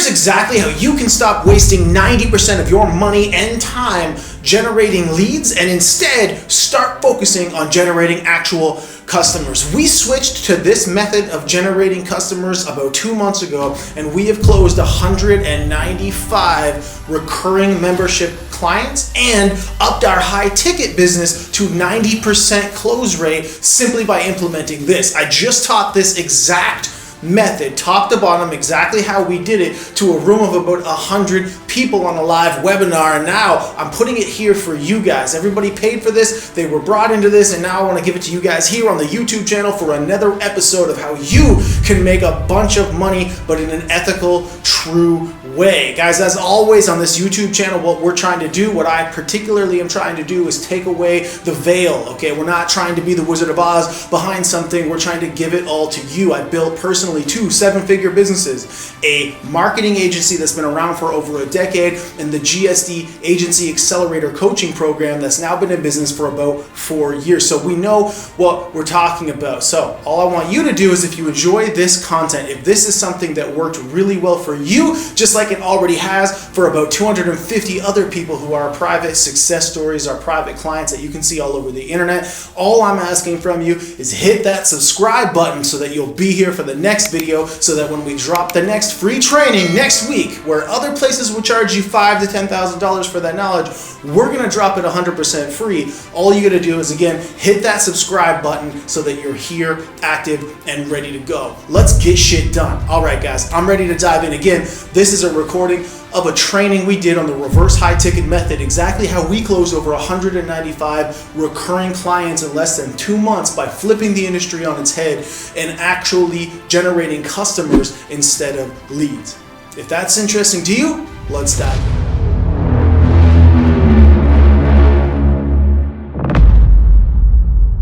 Here's exactly how you can stop wasting 90% of your money and time generating leads and instead start focusing on generating actual customers. We switched to this method of generating customers about 2 months ago, and we have closed 195 recurring membership clients and upped our high ticket business to 90% close rate simply by implementing this. I just taught this exact method, top to bottom, exactly how we did it to a room of about 100 people on a live webinar, and now I'm putting it here for you guys. Everybody paid for this, they were brought into this, and now I want to give it to you guys here on the YouTube channel for another episode of how you can make a bunch of money, but in an ethical, true way. Guys, as always on this YouTube channel, what we're trying to do, what I particularly am trying to do, is take away the veil, okay? We're not trying to be the Wizard of Oz behind something. We're trying to give it all to you. I built personally 2 7-figure businesses, a marketing agency that's been around for over a decade, and the GSD Agency Accelerator Coaching Program that's now been in business for about 4 years. So we know what we're talking about. So all I want you to do is, if you enjoy this content, if this is something that worked really well for you, just like it already has for about 250 other people who are private success stories, our private clients that you can see all over the internet, all I'm asking from you is hit that subscribe button so that you'll be here for the next video, so that when we drop the next free training next week, where other places will charge you $5,000 to $10,000 for that knowledge, we're going to drop it 100% free. All you got to do is, again, hit that subscribe button so that you're here, active, and ready to go. Let's get shit done. All right, guys, I'm ready to dive in. Again, this is a recording of a training we did on the reverse high ticket method, exactly how we closed over 195 recurring clients in less than 2 months by flipping the industry on its head and actually generating customers instead of leads. If that's interesting to you, let's dive in.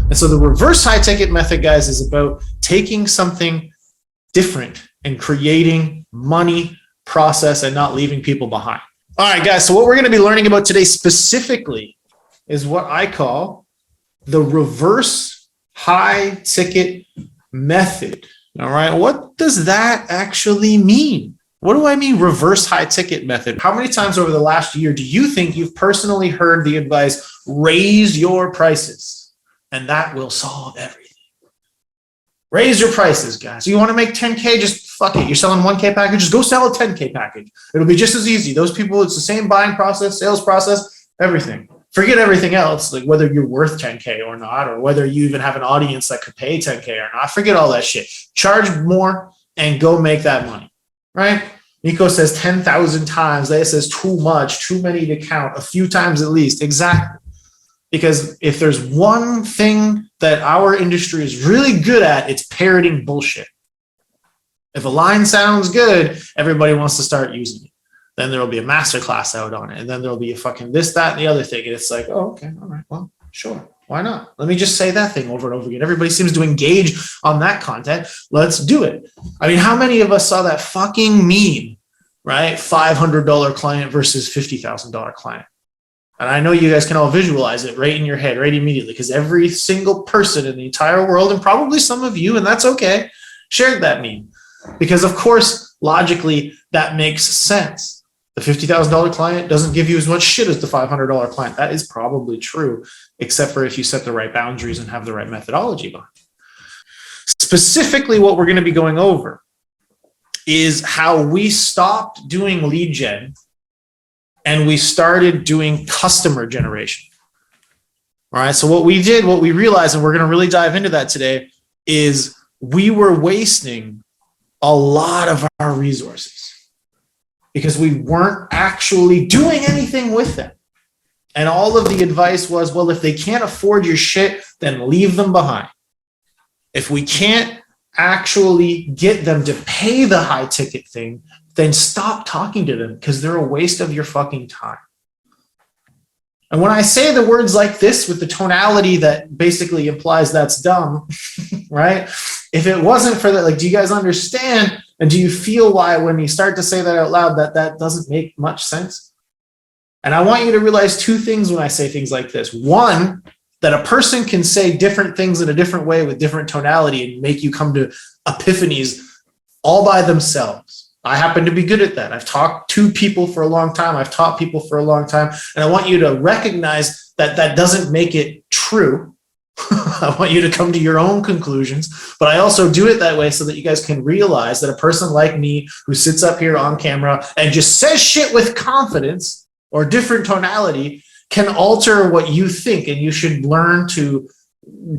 And so the reverse high ticket method, guys, is about taking something different and creating money process and not leaving people behind. All right, guys, so what we're going to be learning about today specifically is what I call the reverse high ticket method. All right, what does that actually mean? What do I mean reverse high ticket method? How many times over the last year do you think you've personally heard the advice, raise your prices, and that will solve everything? Raise your prices, guys. You want to make 10K, just fuck it. You're selling 1K package, just go sell a 10K package. It'll be just as easy. Those people, it's the same buying process, sales process, everything. Forget everything else, like whether you're worth 10K or not, or whether you even have an audience that could pay 10K or not. Forget all that shit. Charge more and go make that money, right? Nico says 10,000 times. Leia says too much, too many to count, a few times at least. Exactly. Because if there's one thing that our industry is really good at, it's parroting bullshit. If a line sounds good, everybody wants to start using it. Then there'll be a masterclass out on it. And then there'll be a fucking this, that, and the other thing. And it's like, oh, okay, all right, well, sure. Why not? Let me just say that thing over and over again. Everybody seems to engage on that content. Let's do it. I mean, how many of us saw that fucking meme, right? $500 client versus $50,000 client. And I know you guys can all visualize it right in your head, right immediately, because every single person in the entire world, and probably some of you, and that's okay, shared that meme. Because of course, logically, that makes sense. The $50,000 client doesn't give you as much shit as the $500 client. That is probably true, except for if you set the right boundaries and have the right methodology behind it. Specifically, what we're going to be going over is how we stopped doing lead gen and we started doing customer generation. All right, so what we did, what we realized, and we're going to really dive into that today, is we were wasting a lot of our resources because we weren't actually doing anything with them. And all of the advice was, well, if they can't afford your shit, then leave them behind. If we can't actually get them to pay the high ticket thing, then stop talking to them because they're a waste of your fucking time. And when I say the words like this with the tonality that basically implies that's dumb, right? If it wasn't for that, like, do you guys understand? And do you feel why when you start to say that out loud, that doesn't make much sense? And I want you to realize 2 things when I say things like this. One, that a person can say different things in a different way with different tonality and make you come to epiphanies all by themselves. I happen to be good at that. I've talked to people for a long time. I've taught people for a long time. And I want you to recognize that that doesn't make it true. I want you to come to your own conclusions, but I also do it that way so that you guys can realize that a person like me who sits up here on camera and just says shit with confidence or different tonality can alter what you think, and you should learn to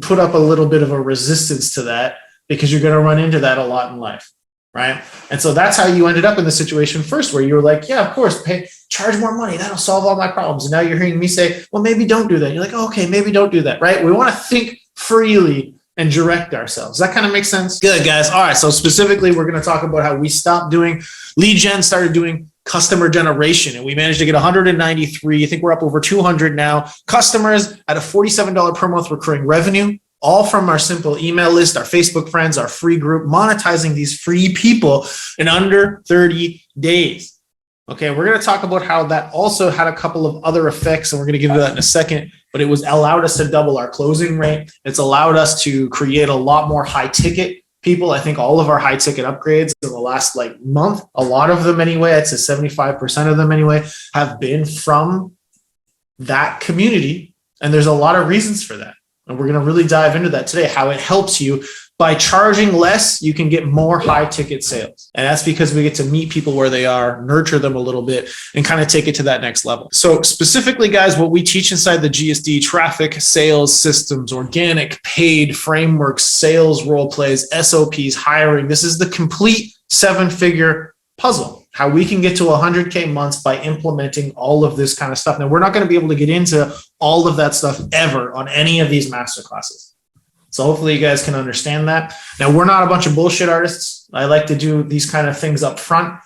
put up a little bit of a resistance to that, because you're going to run into that a lot in life, right? And so that's how you ended up in the situation first, where you were like, yeah, of course, charge more money, that'll solve all my problems. And now you're hearing me say, well, maybe don't do that. You're like, okay, maybe don't do that, right? We want to think freely and direct ourselves. That kind of makes sense? Good, guys. All right, so specifically, we're going to talk about how we stopped doing lead gen, started doing customer generation, and we managed to get 193. I think we're up over 200 now. Customers at a $47 per month recurring revenue, all from our simple email list, our Facebook friends, our free group, monetizing these free people in under 30 days. Okay, we're going to talk about how that also had a couple of other effects, and we're going to give you that in a second, but it was allowed us to double our closing rate. It's allowed us to create a lot more high ticket people. I think all of our high ticket upgrades in the last month, a lot of them anyway, I'd say 75% of them anyway, have been from that community. And there's a lot of reasons for that. And we're going to really dive into that today, how it helps you. By charging less, you can get more high ticket sales. And that's because we get to meet people where they are, nurture them a little bit, and kind of take it to that next level. So specifically, guys, what we teach inside the GSD: traffic, sales systems, organic, paid frameworks, sales role plays, SOPs, hiring. This is the complete 7-figure puzzle. How we can get to 100K months by implementing all of this kind of stuff. Now, we're not going to be able to get into all of that stuff ever on any of these masterclasses. So hopefully you guys can understand that. Now, we're not a bunch of bullshit artists. I like to do these kind of things up front.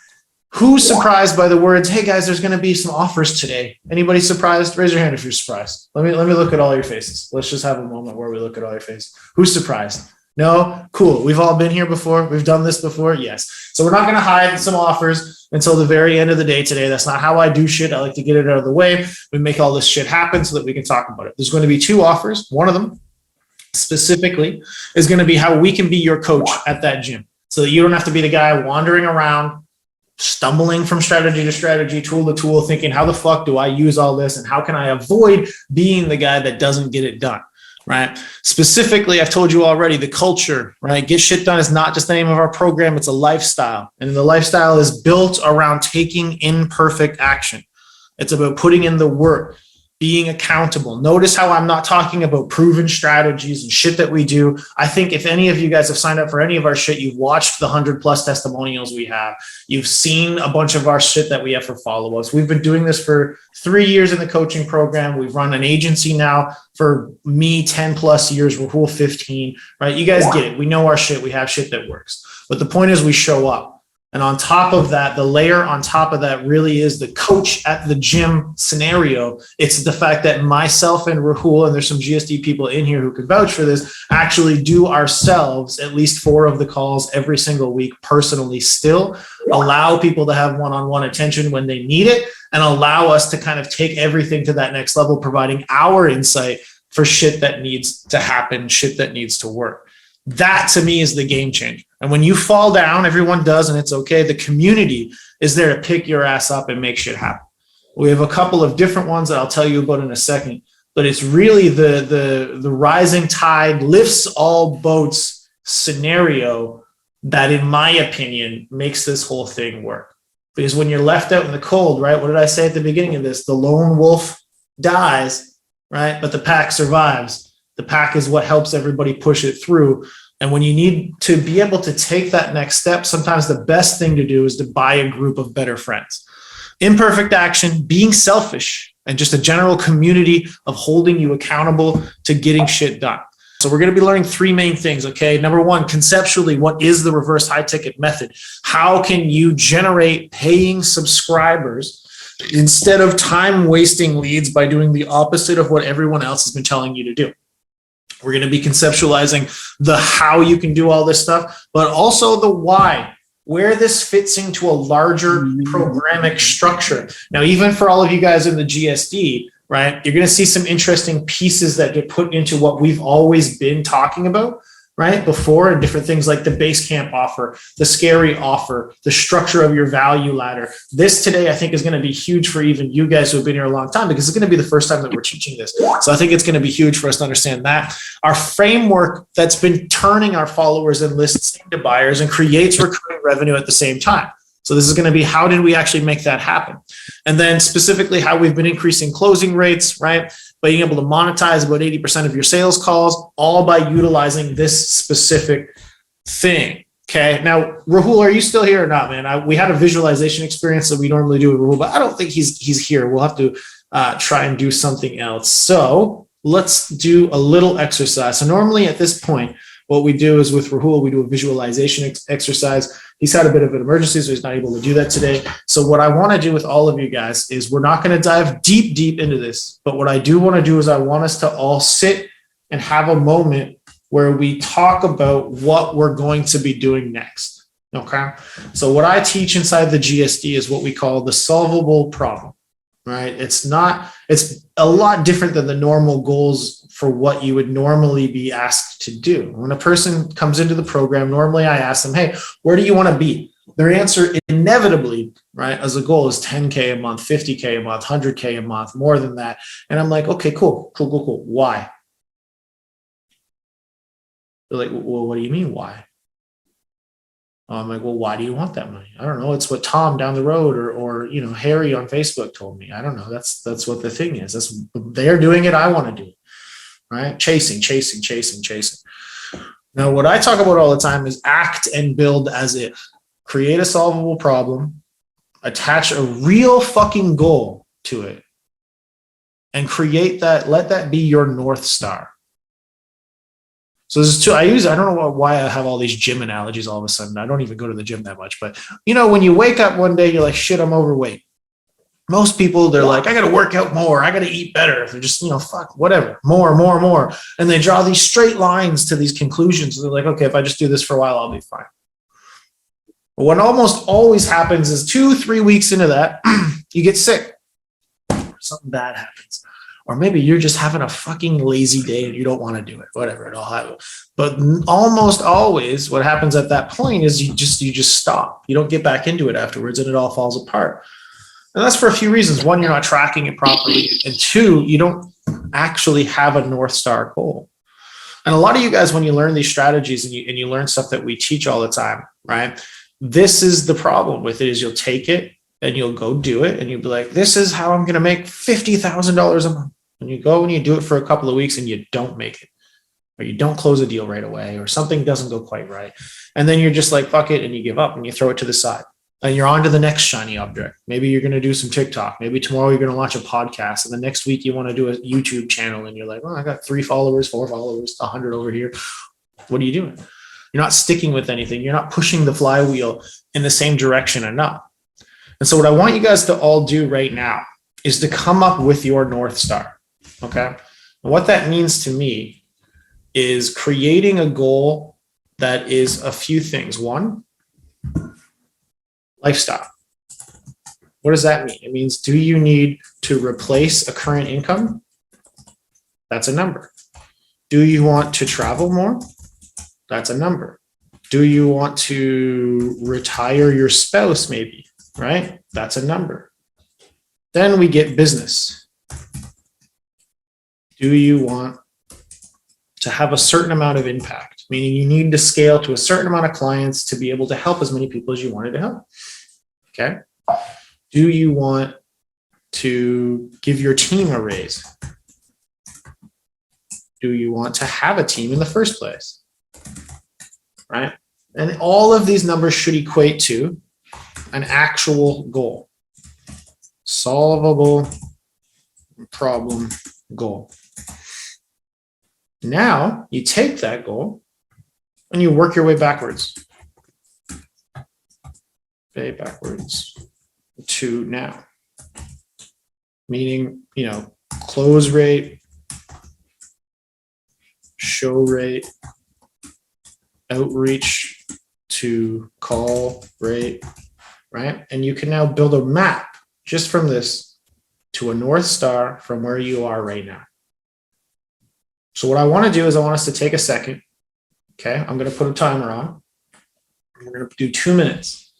Who's surprised by the words, hey guys, there's going to be some offers today? Anybody surprised? Raise your hand if you're surprised. Let me look at all your faces. Let's just have a moment where we look at all your faces. Who's surprised? No? Cool. We've all been here before. We've done this before. Yes. So we're not going to hide some offers until the very end of the day today. That's not how I do shit. I like to get it out of the way. We make all this shit happen so that we can talk about it. There's going to be 2 offers. One of them specifically is going to be how we can be your coach at that gym, so that you don't have to be the guy wandering around, stumbling from strategy to strategy, tool to tool, thinking, how the fuck do I use all this? And how can I avoid being the guy that doesn't get it done? Right? Specifically, I've told you already, the culture, right? Get shit done is not just the name of our program. It's a lifestyle. And the lifestyle is built around taking imperfect action. It's about putting in the work, being accountable. Notice how I'm not talking about proven strategies and shit that we do. I think if any of you guys have signed up for any of our shit, you've watched the 100+ testimonials we have. You've seen a bunch of our shit that we have for follow-ups. We've been doing this for 3 years in the coaching program. We've run an agency now for me 10+ years, Rahul 15, right? You guys get it. We know our shit. We have shit that works. But the point is we show up. And on top of that, the layer on top of that really is the coach at the gym scenario. It's the fact that myself and Rahul, and there's some GSD people in here who could vouch for this, actually do ourselves at least 4 of the calls every single week personally still, allow people to have one-on-one attention when they need it, and allow us to kind of take everything to that next level, providing our insight for shit that needs to happen, shit that needs to work. That to me is the game changer. And when you fall down, everyone does, and it's okay. The community is there to pick your ass up and make shit happen. We have a couple of different ones that I'll tell you about in a second, but it's really the rising tide lifts all boats scenario that, in my opinion, makes this whole thing work. Because when you're left out in the cold, right? What did I say at the beginning of this? The lone wolf dies, right? But the pack survives. The pack is what helps everybody push it through. And when you need to be able to take that next step, sometimes the best thing to do is to buy a group of better friends. Imperfect action, being selfish, and just a general community of holding you accountable to getting shit done. So we're going to be learning 3 main things, okay? Number 1, conceptually, what is the reverse high ticket method? How can you generate paying subscribers instead of time wasting leads by doing the opposite of what everyone else has been telling you to do? We're going to be conceptualizing the how you can do all this stuff, but also the why, where this fits into a larger programic structure. Now, even for all of you guys in the GSD, right, you're going to see some interesting pieces that get put into what we've always been talking about, right? Before, and different things like the base camp offer, the scary offer, the structure of your value ladder. This today, I think, is going to be huge for even you guys who have been here a long time, because it's going to be the first time that we're teaching this. So I think it's going to be huge for us to understand that. Our framework that's been turning our followers and lists into buyers and creates recurring revenue at the same time. So this is going to be, how did we actually make that happen? And then specifically how we've been increasing closing rates, right? Being able to monetize about 80% of your sales calls, all by utilizing this specific thing. Okay. Now, Rahul, are you still here or not, man? We had a visualization experience that we normally do with Rahul, but I don't think he's here. We'll have to try and do something else. So let's do a little exercise. So normally at this point, what we do is with Rahul, we do a visualization exercise. He's had a bit of an emergency, so he's not able to do that today. So what I want to do with all of you guys is, we're not going to dive deep into this, but what I do want to do is I want us to all sit and have a moment where we talk about what we're going to be doing next. Okay. So what I teach inside the GSD is what we call the solvable problem, right? It's a lot different than the normal goals for what you would normally be asked to do. When a person comes into the program, normally I ask them, hey, where do you want to be? Their answer inevitably, right, as a goal is 10K a month, 50K a month, 100K a month, more than that. And I'm like, okay, cool. Why? They're like, well, what do you mean why? I'm like, well, why do you want that money? I don't know. It's what Tom down the road or Harry on Facebook told me. I don't know. That's what the thing is. They're doing it. I want to do it. Right? Chasing. Now, what I talk about all the time is act and build as if. Create a solvable problem, attach a real fucking goal to it, and create that, let that be your North Star. So there's two, I don't know why I have all these gym analogies all of a sudden. I don't even go to the gym that much, but when you wake up one day, you're like, shit, I'm overweight. Most people, they're like, I got to work out more. I got to eat better. They're just, fuck, whatever, more. And they draw these straight lines to these conclusions. They're like, okay, if I just do this for a while, I'll be fine. But what almost always happens is 2-3 weeks into that, you get sick. Something bad happens. Or maybe you're just having a fucking lazy day and you don't want to do it, whatever, it all happens. But almost always what happens at that point is you just stop. You don't get back into it afterwards, and it all falls apart. And that's for a few reasons. One, you're not tracking it properly. And two, you don't actually have a North Star goal. And a lot of you guys, when you learn these strategies and you learn stuff that we teach all the time, right? This is the problem with it, is you'll take it and you'll go do it and you'll be like, this is how I'm going to make $50,000 a month. And you go and you do it for a couple of weeks and you don't make it, or you don't close a deal right away, or something doesn't go quite right. And then you're just like, fuck it. And you give up and you throw it to the side. And you're on to the next shiny object. Maybe you're going to do some TikTok. Maybe tomorrow you're going to launch a podcast. And the next week you want to do a YouTube channel. And you're like, well, I got 3 followers, 4 followers, 100 over here. What are you doing? You're not sticking with anything. You're not pushing the flywheel in the same direction enough. And so what I want you guys to all do right now is to come up with your North Star. Okay. And what that means to me is creating a goal that is a few things. One, lifestyle. What does that mean? It means, do you need to replace a current income? That's a number. Do you want to travel more? That's a number. Do you want to retire your spouse maybe, right? That's a number. Then we get business. Do you want to have a certain amount of impact? Meaning you need to scale to a certain amount of clients to be able to help as many people as you wanted to help. Okay. Do you want to give your team a raise? Do you want to have a team in the first place? Right? And all of these numbers should equate to an actual goal. Solvable problem goal. Now you take that goal and you work your way backwards. Backwards to now. Meaning, close rate, show rate, outreach to call rate, right? And you can now build a map just from this to a North Star from where you are right now. So what I want to do is I want us to take a second Okay, I'm going to put a timer on. We're going to do 2 minutes.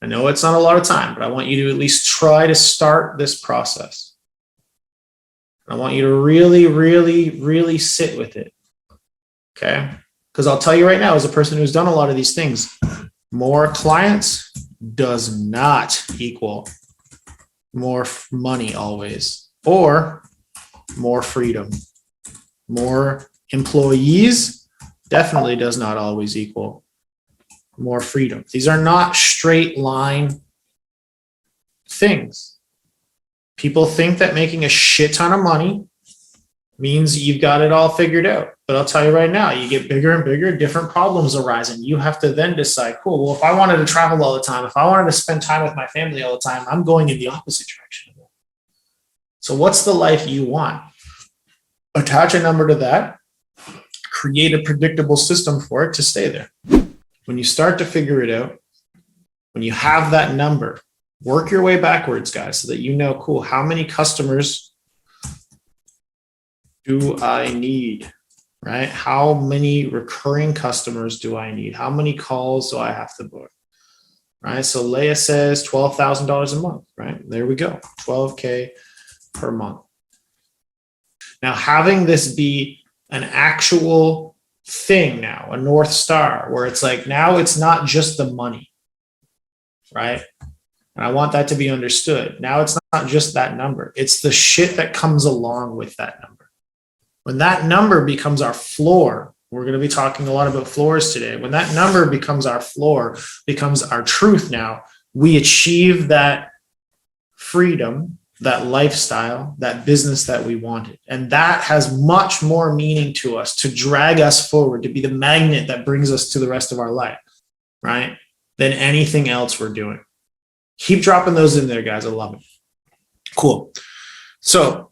I know it's not a lot of time, but I want you to at least try to start this process. I want you to really, really, really sit with it. Okay? Because I'll tell you right now, as a person who's done a lot of these things, more clients does not equal more money always, or more freedom. More employees definitely does not always equal more freedom. These are not straight line things. People think that making a shit ton of money means you've got it all figured out. But I'll tell you right now, you get bigger and bigger, different problems arise, and you have to then decide, cool, well, if I wanted to travel all the time, if I wanted to spend time with my family all the time, I'm going in the opposite direction. So what's the life you want? Attach a number to that, create a predictable system for it to stay there. When you start to figure it out, when you have that number, work your way backwards, guys, so that you know, cool, how many customers do I need, right? How many recurring customers do I need? How many calls do I have to book, right? So Leah says $12,000 a month, right? There we go, 12K per month. Now, having this be an actual thing now, a North Star, where it's like, now it's not just the money, right? And I want that to be understood. Now it's not just that number. It's the shit that comes along with that number. When that number becomes our floor, we're going to be talking a lot about floors today. When that number becomes our floor, becomes our truth now, we achieve that freedom, that lifestyle, that business that we wanted. And that has much more meaning to us, to drag us forward, to be the magnet that brings us to the rest of our life, right? Than anything else we're doing. Keep dropping those in there, guys. I love it. Cool. So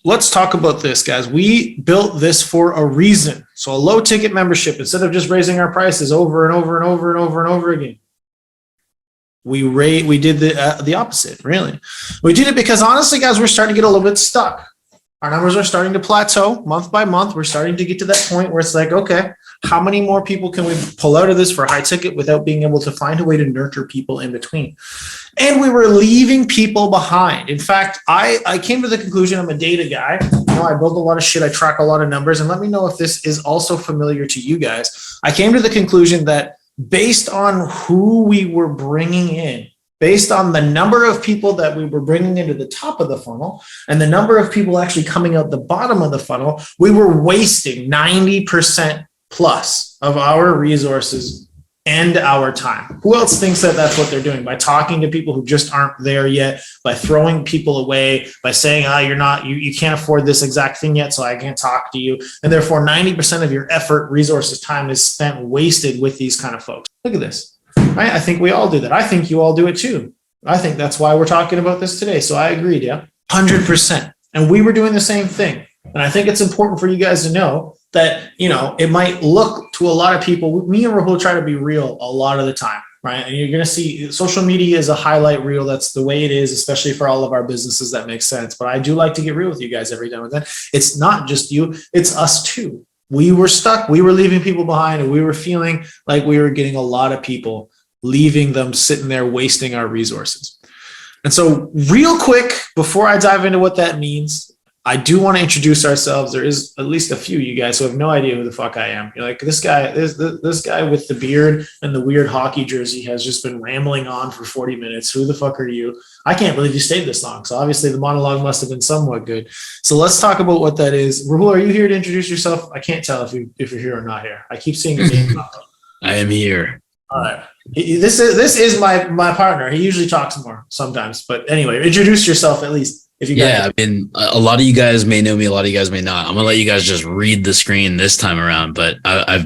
let's talk about this, guys. We built this for a reason. So a low ticket membership, instead of just raising our prices over and over and over and over and over again, we did the opposite, really. We did it because honestly, guys, we're starting to get a little bit stuck. Our numbers are starting to plateau month by month. We're starting to get to that point where it's like, okay, how many more people can we pull out of this for high ticket without being able to find a way to nurture people in between? And we were leaving people behind. In fact, I came to the conclusion, I'm a data guy. I build a lot of shit. I track a lot of numbers. And let me know if this is also familiar to you guys. I came to the conclusion that based on who we were bringing in, based on the number of people that we were bringing into the top of the funnel and the number of people actually coming out the bottom of the funnel, we were wasting 90% plus of our resources and our time. Who else thinks that that's what they're doing? By talking to people who just aren't there yet, by throwing people away, by saying, you can't afford this exact thing yet, so I can't talk to you. And therefore 90% of your effort, resources, time is spent wasted with these kind of folks. Look at this, right? I think we all do that. I think you all do it too. I think that's why we're talking about this today. So I agreed, yeah, 100%. And we were doing the same thing. And I think it's important for you guys to know that, it might look to a lot of people, me and Rahul try to be real a lot of the time, right? And you're going to see social media is a highlight reel. That's the way it is, especially for all of our businesses. That makes sense. But I do like to get real with you guys every now and then. It's not just you, it's us too. We were stuck. We were leaving people behind, and we were feeling like we were getting a lot of people, leaving them sitting there wasting our resources. And so real quick, before I dive into what that means, I do want to introduce ourselves. There is at least a few of you guys who have no idea who the fuck I am. You're like, this guy with the beard and the weird hockey jersey has just been rambling on for 40 minutes. Who the fuck are you? I can't believe you stayed this long. So obviously the monologue must have been somewhat good. So let's talk about what that is. Rahul, are you here to introduce yourself? I can't tell if you're here or not here. I keep seeing your name pop up. I am here. All right. This is my partner. He usually talks more sometimes. But anyway, introduce yourself at least. I mean, a lot of you guys may know me, a lot of you guys may not. I'm gonna let you guys just read the screen this time around. But I've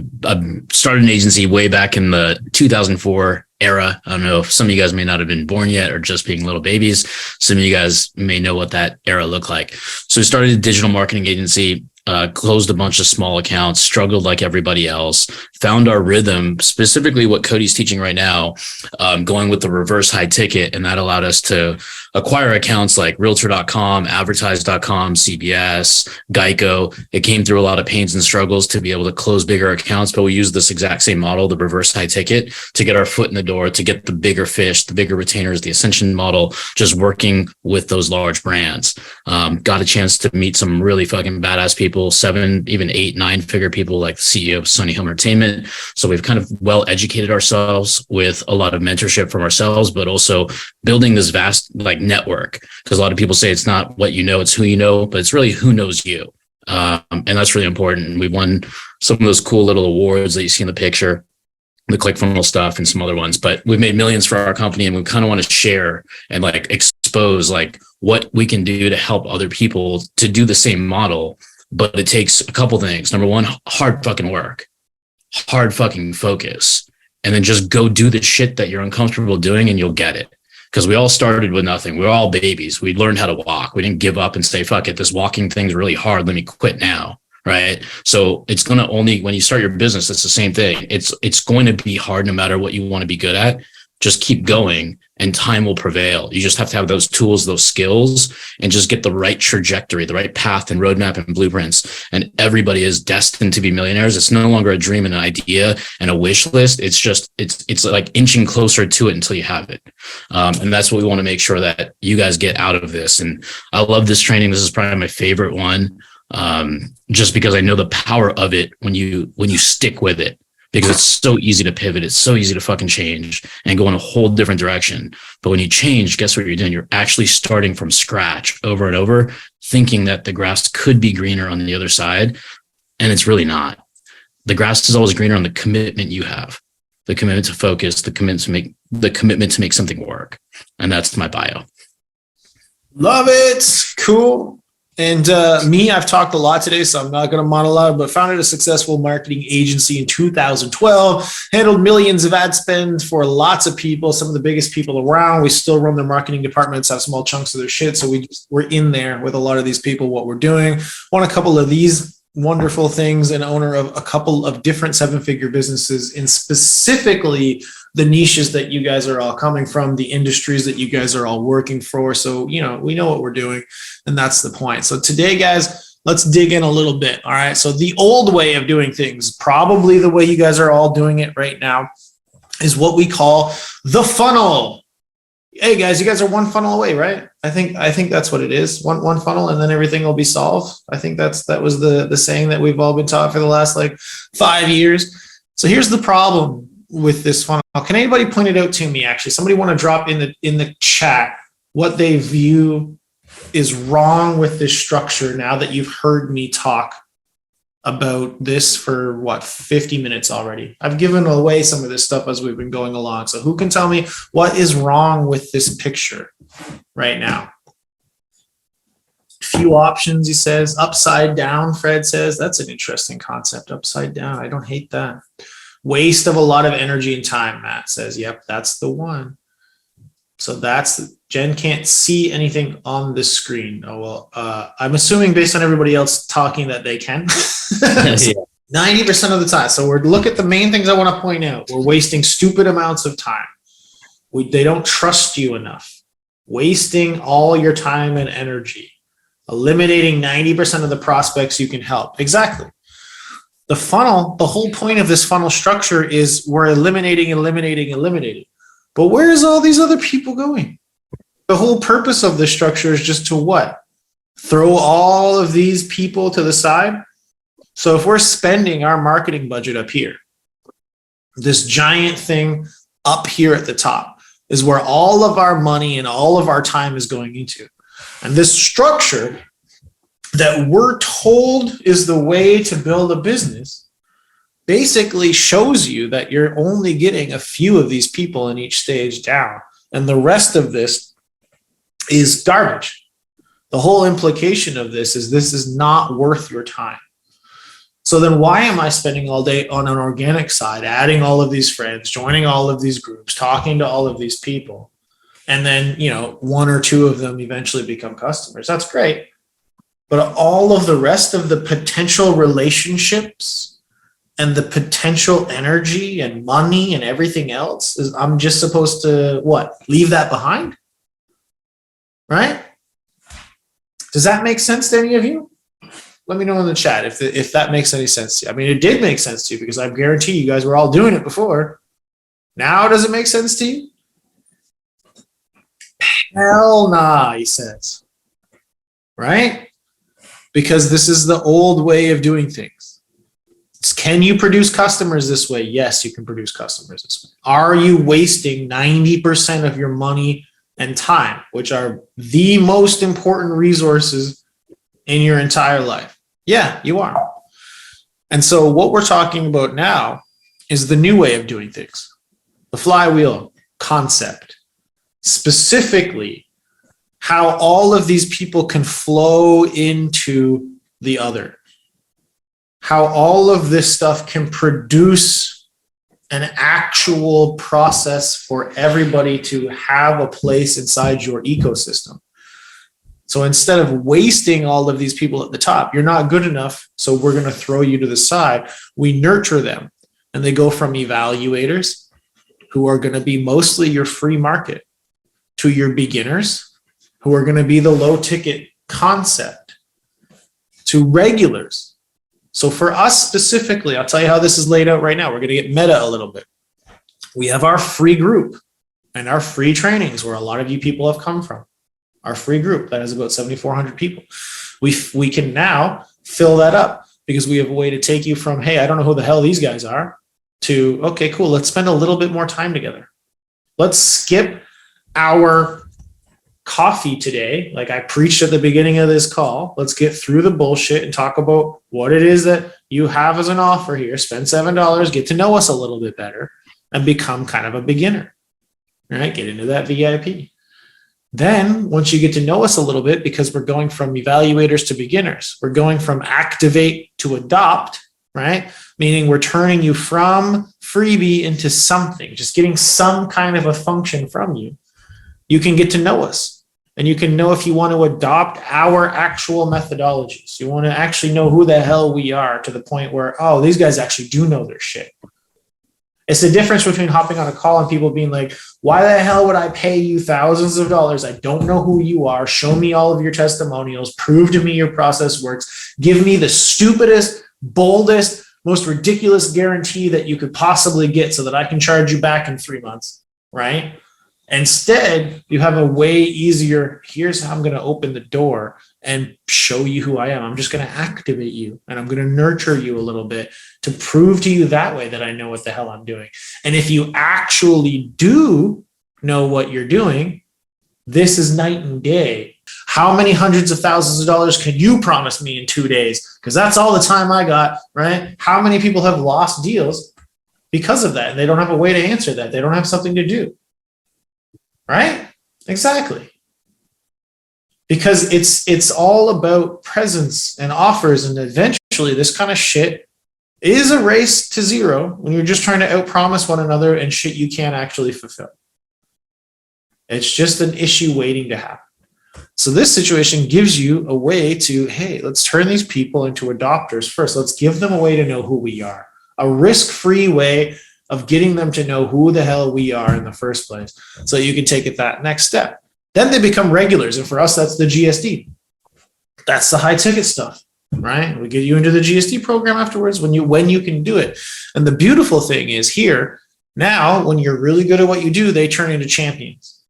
started an agency way back in the 2004 era. I don't know if some of you guys may not have been born yet or just being little babies. Some of you guys may know what that era looked like. So we started a digital marketing agency. closed a bunch of small accounts, struggled like everybody else, found our rhythm, specifically what Cody's teaching right now, going with the reverse high ticket. And that allowed us to acquire accounts like realtor.com, advertise.com, CBS, Geico. It came through a lot of pains and struggles to be able to close bigger accounts, but we used this exact same model, the reverse high ticket, to get our foot in the door, to get the bigger fish, the bigger retainers, the ascension model, just working with those large brands. Got a chance to meet some really fucking badass people, 7, even 8, 9-figure people like the CEO of Sunny Home Entertainment. So we've kind of well educated ourselves with a lot of mentorship from ourselves, but also building this vast like network. Because a lot of people say it's not what you know, it's who you know, but it's really who knows you. And that's really important. We won some of those cool little awards that you see in the picture, the ClickFunnels stuff and some other ones, but we've made millions for our company, and we kind of want to share and like expose like what we can do to help other people to do the same model. But it takes a couple things. Number one, hard fucking work, hard fucking focus, and then just go do the shit that you're uncomfortable doing and you'll get it. Because we all started with nothing. We were all babies. We learned how to walk. We didn't give up and say, fuck it, this walking thing's really hard. Let me quit now. Right. So it's going to only, when you start your business, it's the same thing. It's going to be hard no matter what you want to be good at. Just keep going and time will prevail. You just have to have those tools, those skills, and just get the right trajectory, the right path and roadmap and blueprints. And everybody is destined to be millionaires. It's no longer a dream and an idea and a wish list. It's just, it's like inching closer to it until you have it. And that's what we want to make sure that you guys get out of this. And I love this training. This is probably my favorite one. Just because I know the power of it when you stick with it, because it's so easy to pivot. It's so easy to fucking change and go in a whole different direction. But when you change, guess what you're doing? You're actually starting from scratch over and over, thinking that the grass could be greener on the other side. And it's really not. The grass is always greener on the commitment you have, the commitment to focus, the commitment to make something work. And that's my bio. Love it. Cool. And I've talked a lot today, so I'm not going to monologue, but founded a successful marketing agency in 2012, handled millions of ad spend for lots of people, some of the biggest people around. We still run their marketing departments, have small chunks of their shit. So we're in there with a lot of these people, what we're doing. Won a couple of these wonderful things, and owner of a couple of different 7-figure businesses in specifically the niches that you guys are all coming from, the industries that you guys are all working for. So, we know what we're doing, and that's the point. So today, guys, let's dig in a little bit. All right. So the old way of doing things, probably the way you guys are all doing it right now, is what we call the funnel. Hey guys, you guys are one funnel away, right? I think that's what it is. One funnel, and then everything will be solved. I think that was the saying that we've all been taught for the last 5 years. So here's the problem with this funnel. Can anybody point it out to me? Actually, somebody want to drop in the chat what they view is wrong with this structure now that you've heard me talk about this for 50 minutes already. I've given away some of this stuff as we've been going along. So who can tell me what is wrong with this picture right now? Few options, he says. Upside down, Fred says. That's an interesting concept, upside down. I don't hate that. Waste of a lot of energy and time, Matt says. Yep, that's the one. So Jen can't see anything on the screen. Oh, well, I'm assuming based on everybody else talking that they can. 90% of the time. So look at the main things I want to point out. We're wasting stupid amounts of time. They don't trust you enough. Wasting all your time and energy. Eliminating 90% of the prospects you can help. Exactly. The funnel, the whole point of this funnel structure is we're eliminating. But where is all these other people going? The whole purpose of this structure is just to what? Throw all of these people to the side. So if we're spending our marketing budget up here, this giant thing up here at the top is where all of our money and all of our time is going into. And this structure that we're told is the way to build a business basically shows you that you're only getting a few of these people in each stage down. And the rest of this is garbage. The whole implication of this is not worth your time. So then why am I spending all day on an organic side, adding all of these friends, joining all of these groups, talking to all of these people, and then, one or two of them eventually become customers? That's great. But all of the rest of the potential relationships and the potential energy and money and everything else is I'm just supposed to what? Leave that behind? Right? Does that make sense to any of you? Let me know in the chat if that makes any sense to you. I mean, it did make sense to you because I guarantee you guys were all doing it before. Now does it make sense to you? Hell nah, he says. Right? Because this is the old way of doing things. Can you produce customers this way? Yes, you can produce customers this way. Are you wasting 90% of your money and time, which are the most important resources in your entire life? Yeah, you are. And so what we're talking about now is the new way of doing things, the flywheel concept, specifically how all of these people can flow into the other, how all of this stuff can produce an actual process for everybody to have a place inside your ecosystem. So instead of wasting all of these people at the top, you're not good enough, so we're going to throw you to the side. We nurture them, and they go from evaluators, who are going to be mostly your free market, to your beginners, who are going to be the low ticket concept, to regulars. So for us specifically, I'll tell you how this is laid out right now. We're going to get meta a little bit. We have our free group and our free trainings where a lot of you people have come from. Our free group that has about 7,400 people. We can now fill that up because we have a way to take you from, hey, I don't know who the hell these guys are, to, okay, cool, let's spend a little bit more time together. Let's skip our coffee today, like I preached at the beginning of this call. Let's get through the bullshit and talk about what it is that you have as an offer here. Spend $7, get to know us a little bit better, and become kind of a beginner. All right, get into that VIP. Then once you get to know us a little bit, because we're going from evaluators to beginners, we're going from activate to adopt, right? Meaning we're turning you from freebie into something, just getting some kind of a function from you. You can get to know us, and you can know if you want to adopt our actual methodologies. You want to actually know who the hell we are, to the point where, oh, these guys actually do know their shit. It's the difference between hopping on a call and people being like, why the hell would I pay you thousands of dollars? I don't know who you are. Show me all of your testimonials. Prove to me your process works. Give me the stupidest, boldest, most ridiculous guarantee that you could possibly get so that I can charge you back in 3 months, right? Instead, you have a way easier, here's how I'm going to open the door and show you who I am. I'm just going to activate you, and I'm going to nurture you a little bit to prove to you that way that I know what the hell I'm doing. And if you actually do know what you're doing, this is night and day. How many hundreds of thousands of dollars can you promise me in 2 days? Because that's all the time I got, right? How many people have lost deals because of that? And they don't have a way to answer that. They don't have something to do. Right? Exactly. Because it's all about presence and offers, and eventually this kind of shit is a race to zero when you're just trying to outpromise one another and shit you can't actually fulfill. It's just an issue waiting to happen. So this situation gives you a way to, hey, let's turn these people into adopters first. Let's give them a way to know who we are. A risk-free way of getting them to know who the hell we are in the first place, so you can take it that next step. Then they become regulars, and for us, that's the GSD. That's the high ticket stuff, right? We get you into the GSD program afterwards when you can do it. And the beautiful thing is here, now when you're really good at what you do, they turn into champions,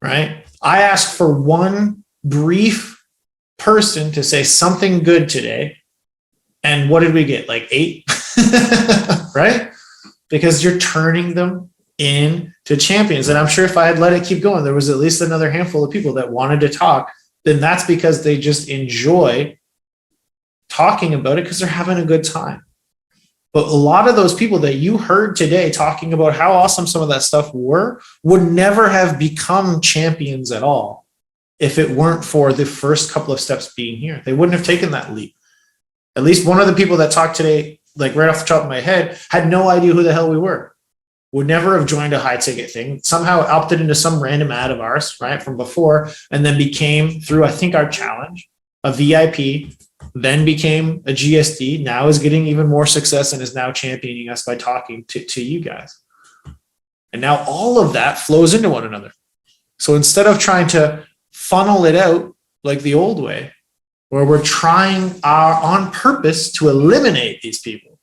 right? I asked for one brief person to say something good today, and what did we get? Like 8, right? Because you're turning them into champions. And I'm sure if I had let it keep going, there was at least another handful of people that wanted to talk. Then that's because they just enjoy talking about it because they're having a good time. But a lot of those people that you heard today talking about how awesome some of that stuff were would never have become champions at all if it weren't for the first couple of steps being here. They wouldn't have taken that leap. At least one of the people that talked today, like right off the top of my head, had no idea who the hell we were. Would never have joined a high ticket thing, somehow opted into some random ad of ours, right, from before, and then became, through, I think, our challenge, a VIP, then became a GSD, now is getting even more success and is now championing us by talking to you guys. And now all of that flows into one another. So instead of trying to funnel it out like the old way, where we're trying on purpose to eliminate these people,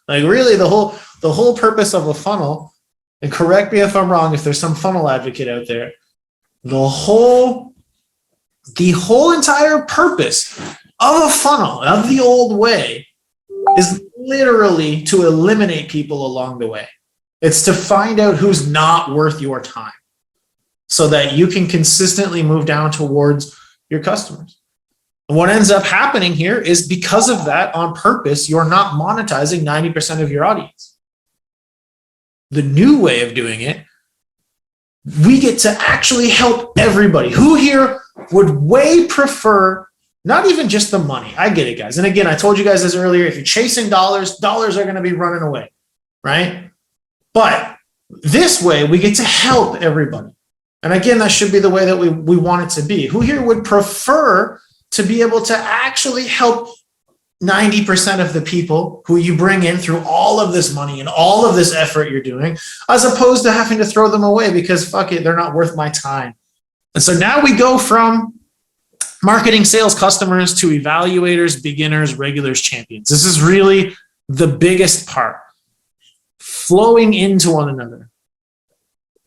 like really the whole purpose of a funnel, and correct me if I'm wrong, if there's some funnel advocate out there, the whole entire purpose of a funnel, of the old way, is literally to eliminate people along the way. It's to find out who's not worth your time so that you can consistently move down towards your customers. And what ends up happening here is because of that, on purpose, you're not monetizing 90% of your audience. The new way of doing it, we get to actually help everybody. Who here would way prefer not even just the money? I get it, guys. And again, I told you guys this earlier. If you're chasing dollars, dollars are going to be running away, right? But this way, we get to help everybody. And again, that should be the way that we want it to be. Who here would prefer to be able to actually help 90% of the people who you bring in through all of this money and all of this effort you're doing, as opposed to having to throw them away because fuck it, they're not worth my time? And so now we go from marketing, sales, customers to evaluators, beginners, regulars, champions. This is really the biggest part, flowing into one another.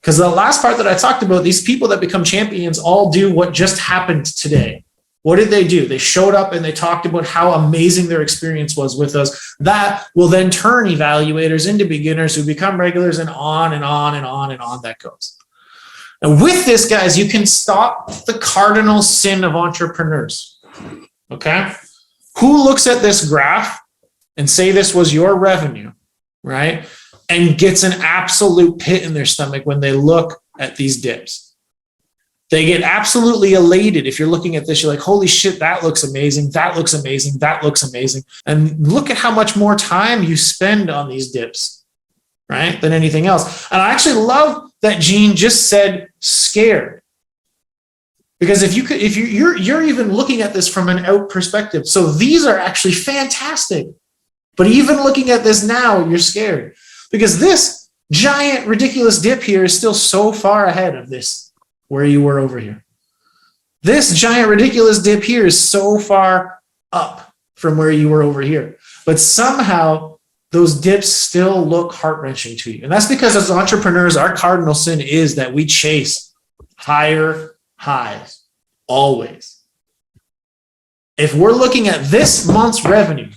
Because the last part that I talked about, these people that become champions all do what just happened today. What did they do? They showed up and they talked about how amazing their experience was with us. That will then turn evaluators into beginners who become regulars, and on and on and on and on that goes. And with this, guys, you can stop the cardinal sin of entrepreneurs. Okay? Who looks at this graph and say this was your revenue, right? And gets an absolute pit in their stomach when they look at these dips. They get absolutely elated. If you're looking at this, you're like, holy shit, that looks amazing. That looks amazing. That looks amazing. And look at how much more time you spend on these dips, right, than anything else. And I actually love that Gene just said scared. Because if you're even looking at this from an out perspective. So these are actually fantastic. But even looking at this now, you're scared. Because this giant, ridiculous dip here is still so far ahead of this, where you were over here. This giant, ridiculous dip here is so far up from where you were over here. But somehow, those dips still look heart-wrenching to you. And that's because as entrepreneurs, our cardinal sin is that we chase higher highs, always. If we're looking at this month's revenue,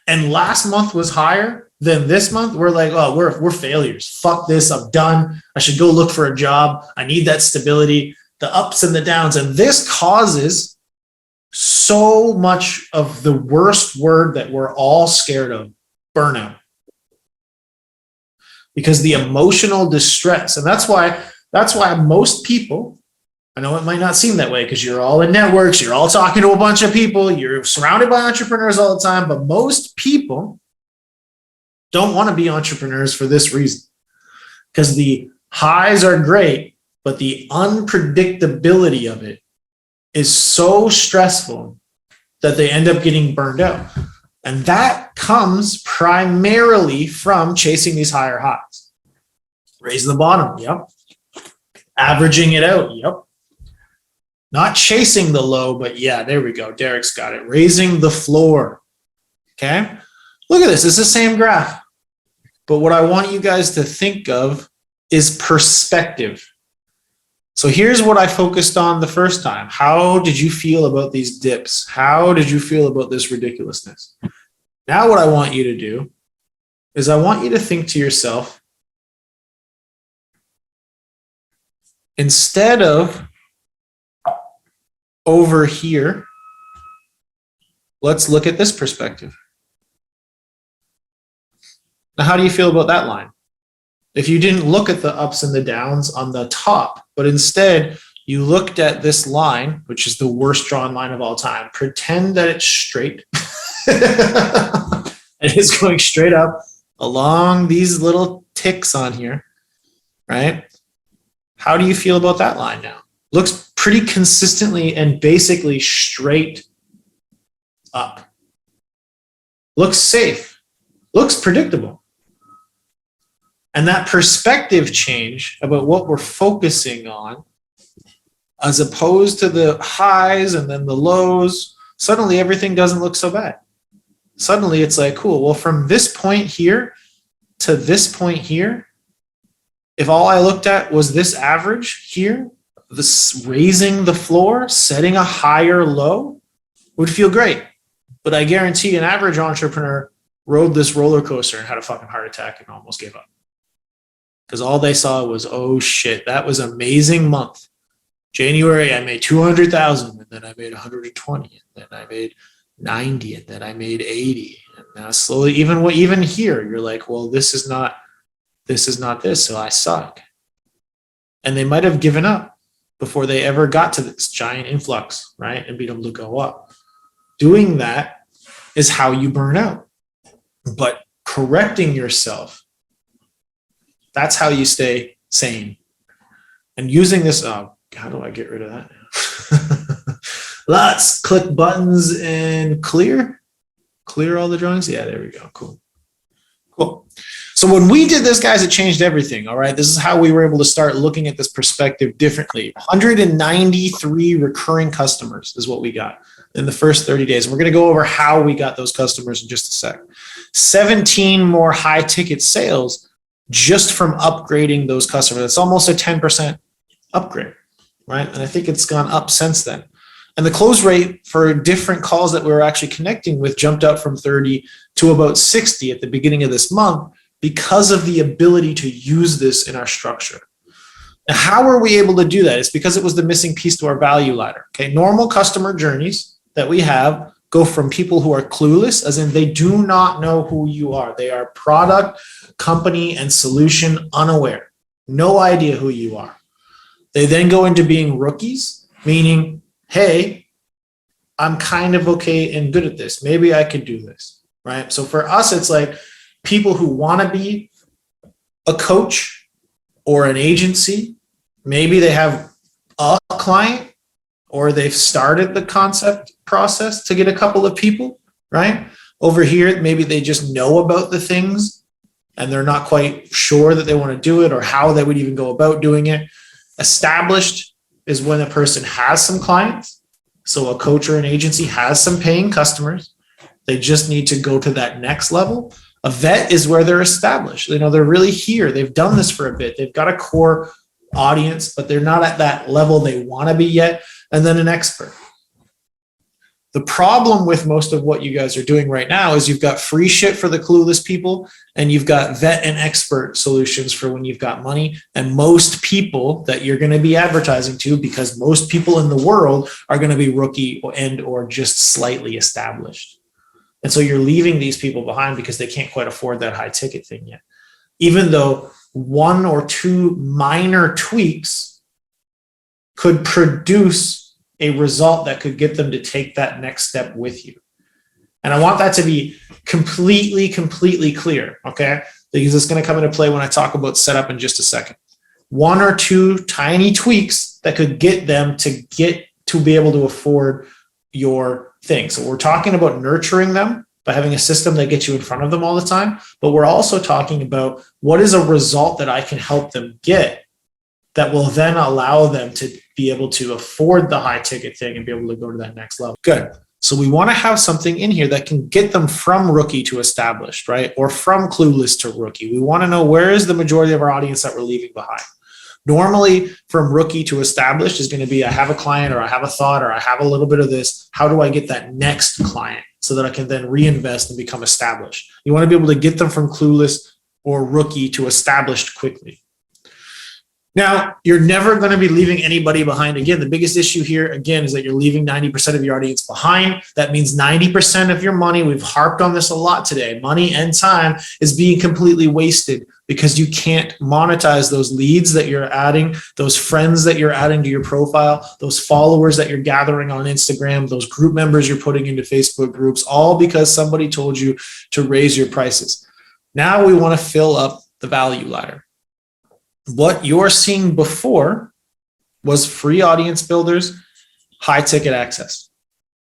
and last month was higher than this month, we're like, oh, we're failures. Fuck this, I'm done. I should go look for a job. I need that stability, the ups and the downs. And this causes so much of the worst word that we're all scared of, burnout. Because the emotional distress, and that's why most people, I know it might not seem that way because you're all in networks, you're all talking to a bunch of people, you're surrounded by entrepreneurs all the time, but most people don't want to be entrepreneurs for this reason. Because the highs are great, but the unpredictability of it is so stressful that they end up getting burned out. And that comes primarily from chasing these higher highs. Raising the bottom, yep. Averaging it out, yep. Not chasing the low, but yeah, there we go. Derek's got it. Raising the floor, okay? Look at this. It's the same graph. But what I want you guys to think of is perspective. So here's what I focused on the first time. How did you feel about these dips? How did you feel about this ridiculousness? Now what I want you to do is I want you to think to yourself, instead of over here, let's look at this perspective. Now, how do you feel about that line? If you didn't look at the ups and the downs on the top, but instead you looked at this line, which is the worst drawn line of all time, pretend that it's straight. And it's going straight up along these little ticks on here, right? How do you feel about that line now? looks pretty consistently and basically straight up. Looks safe, looks predictable. And that perspective change about what we're focusing on, as opposed to the highs and then the lows, suddenly everything doesn't look so bad. Suddenly it's like, cool, well, from this point here to this point here, if all I looked at was this average here, this raising the floor, setting a higher low, would feel great. But I guarantee an average entrepreneur rode this roller coaster and had a fucking heart attack and almost gave up. Because all they saw was, oh shit, that was an amazing month. January, I made 200,000, and then I made 120, and then I made 90, and then I made 80. And now slowly, even here, you're like, well, this is not this, so I suck. And they might have given up before they ever got to this giant influx, right? And be able to go up. Doing that is how you burn out. But correcting yourself, that's how you stay sane. And using this, how do I get rid of that now? Let's click buttons and clear all the drawings. Yeah, there we go. Cool. So when we did this, guys, it changed everything. All right. This is how we were able to start looking at this perspective differently. 193 recurring customers is what we got in the first 30 days. And we're going to go over how we got those customers in just a sec. 17 more high ticket sales just from upgrading those customers. It's almost a 10% upgrade, right? And I think it's gone up since then. And the close rate for different calls that we were actually connecting with jumped up from 30 to about 60 at the beginning of this month because of the ability to use this in our structure. Now, how are we able to do that? It's because it was the missing piece to our value ladder. Okay, normal customer journeys that we have go from people who are clueless, as in they do not know who you are. They are product, company, and solution unaware. No idea who you are. They then go into being rookies, meaning, hey, I'm kind of okay and good at this. Maybe I could do this, right? So for us, it's like people who want to be a coach or an agency. Maybe they have a client or they've started the concept process to get a couple of people, right? Over here, maybe they just know about the things and they're not quite sure that they want to do it or how they would even go about doing it. Established is when a person has some clients. So a coach or an agency has some paying customers. They just need to go to that next level. A vet is where they're established. You know, they're really here. They've done this for a bit. They've got a core audience, but they're not at that level they want to be yet. And then an expert. The problem with most of what you guys are doing right now is you've got free shit for the clueless people, and you've got vet and expert solutions for when you've got money. And most people that you're going to be advertising to, because most people in the world are going to be rookie and or just slightly established. And so you're leaving these people behind because they can't quite afford that high ticket thing yet. Even though one or two minor tweaks could produce a result that could get them to take that next step with you. And I want that to be completely clear, okay? Because it's going to come into play when I talk about setup in just a second. One or two tiny tweaks that could get them to be able to afford your thing. So we're talking about nurturing them by having a system that gets you in front of them all the time. But we're also talking about what is a result that I can help them get that will then allow them to be able to afford the high ticket thing and be able to go to that next level. Good. So we want to have something in here that can get them from rookie to established, right? Or from clueless to rookie. We want to know where is the majority of our audience that we're leaving behind. Normally from rookie to established is going to be, I have a client or I have a thought or I have a little bit of this. How do I get that next client so that I can then reinvest and become established? You want to be able to get them from clueless or rookie to established quickly. Now, you're never going to be leaving anybody behind. Again, the biggest issue here, again, is that you're leaving 90% of your audience behind. That means 90% of your money, we've harped on this a lot today, money and time is being completely wasted because you can't monetize those leads that you're adding, those friends that you're adding to your profile, those followers that you're gathering on Instagram, those group members you're putting into Facebook groups, all because somebody told you to raise your prices. Now we want to fill up the value ladder. What you're seeing before was free audience builders, high ticket access.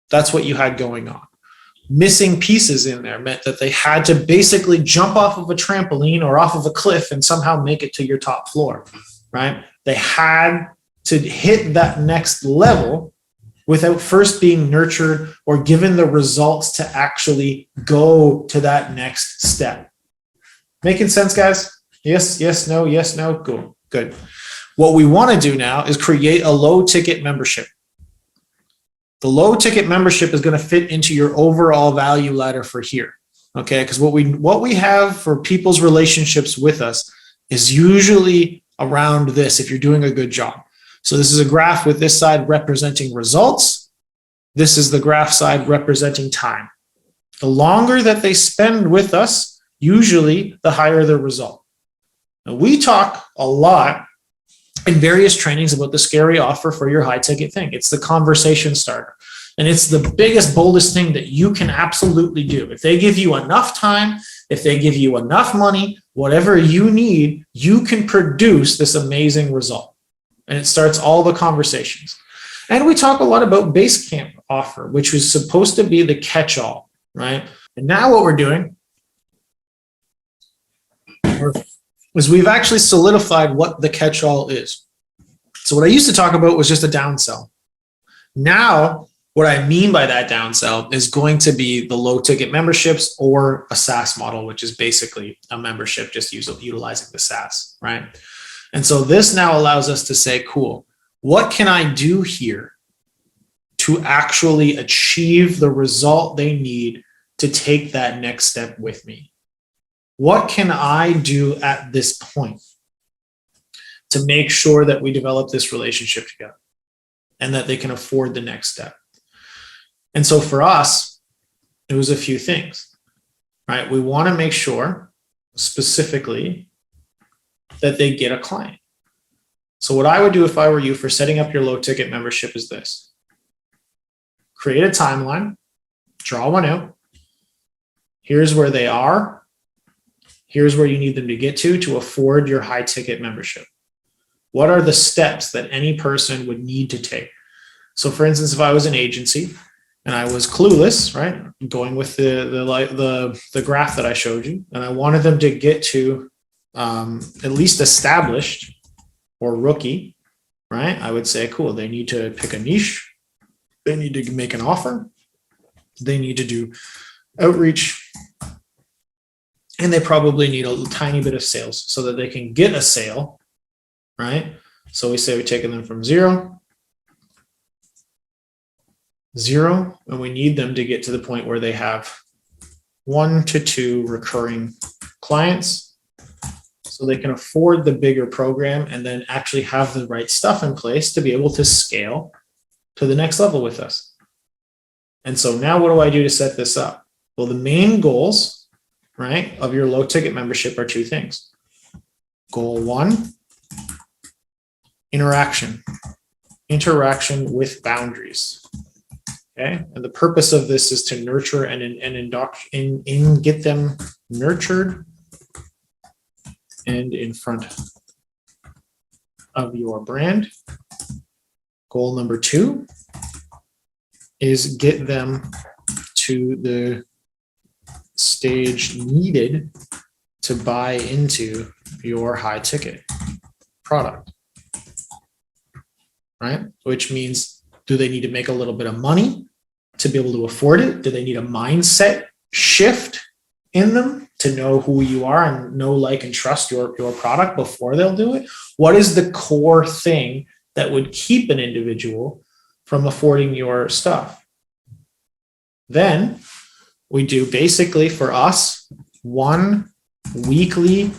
That's what you had going on. Missing pieces in there meant that they had to basically jump off of a trampoline or off of a cliff and somehow make it to your top floor, right? They had to hit that next level without first being nurtured or given the results to actually go to that next step. Making sense, guys? Yes, yes, no, cool, good. What we want to do now is create a low ticket membership. The low ticket membership is going to fit into your overall value ladder for here. Okay, because what we have for people's relationships with us is usually around this if you're doing a good job. So this is a graph with this side representing results. This is the graph side representing time. The longer that they spend with us, usually the higher the result. Now, we talk a lot in various trainings about the scary offer for your high ticket thing. It's the conversation starter. And it's the biggest, boldest thing that you can absolutely do. If they give you enough time, if they give you enough money, whatever you need, you can produce this amazing result. And it starts all the conversations. And we talk a lot about Basecamp offer, which was supposed to be the catch-all, right? And now what we're doing is we've actually solidified what the catch-all is. So what I used to talk about was just a downsell. Now, what I mean by that downsell is going to be the low ticket memberships or a SaaS model, which is basically a membership just utilizing the SaaS, right? And so this now allows us to say, cool, what can I do here to actually achieve the result they need to take that next step with me? What can I do at this point to make sure that we develop this relationship together and that they can afford the next step? And so for us, it was a few things, right? We want to make sure specifically that they get a client. So what I would do if I were you for setting up your low ticket membership is this. Create a timeline, draw one out. Here's where they are. Here's where you need them to get to afford your high ticket membership. What are the steps that any person would need to take? So for instance, if I was an agency and I was clueless, right? Going with the graph that I showed you, and I wanted them to get to at least established or rookie, right? I would say, cool, they need to pick a niche. They need to make an offer. They need to do outreach. And they probably need a tiny bit of sales so that they can get a sale, right? So we say we're taking them from zero, and we need them to get to the point where they have 1 to 2 recurring clients so they can afford the bigger program and then actually have the right stuff in place to be able to scale to the next level with us. And so now what do I do to set this up? Well, the main goals, right, of your low ticket membership are 2 things. Goal 1, interaction with boundaries. Okay, and the purpose of this is to nurture and get them nurtured and in front of your brand. Goal number 2 is get them to the stage needed to buy into your high ticket product, right? Which means, do they need to make a little bit of money to be able to afford it? Do they need a mindset shift in them to know who you are and know, like, and trust your product before they'll do it? What is the core thing that would keep an individual from affording your stuff? Then we do basically for us 1 weekly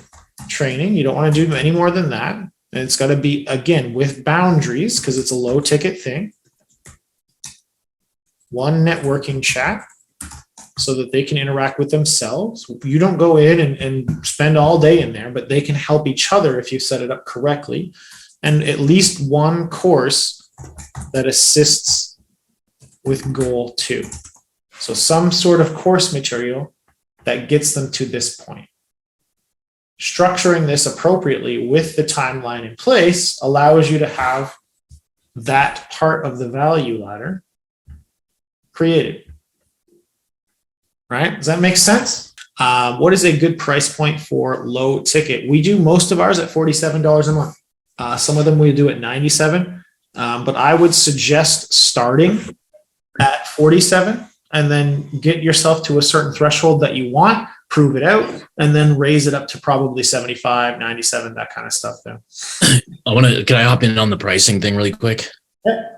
training. You don't want to do any more than that. And it's got to be, again, with boundaries because it's a low ticket thing. 1 networking chat so that they can interact with themselves. You don't go in and spend all day in there, but they can help each other if you set it up correctly. And at least 1 course that assists with goal 2. So some sort of course material that gets them to this point. Structuring this appropriately with the timeline in place allows you to have that part of the value ladder created. Right? Does that make sense? What is a good price point for low ticket? We do most of ours at $47 a month. Some of them we do at $97, but I would suggest starting at $47 and then get yourself to a certain threshold that you want, prove it out, and then raise it up to probably $75, $97, that kind of stuff there. Can I hop in on the pricing thing really quick? Yeah.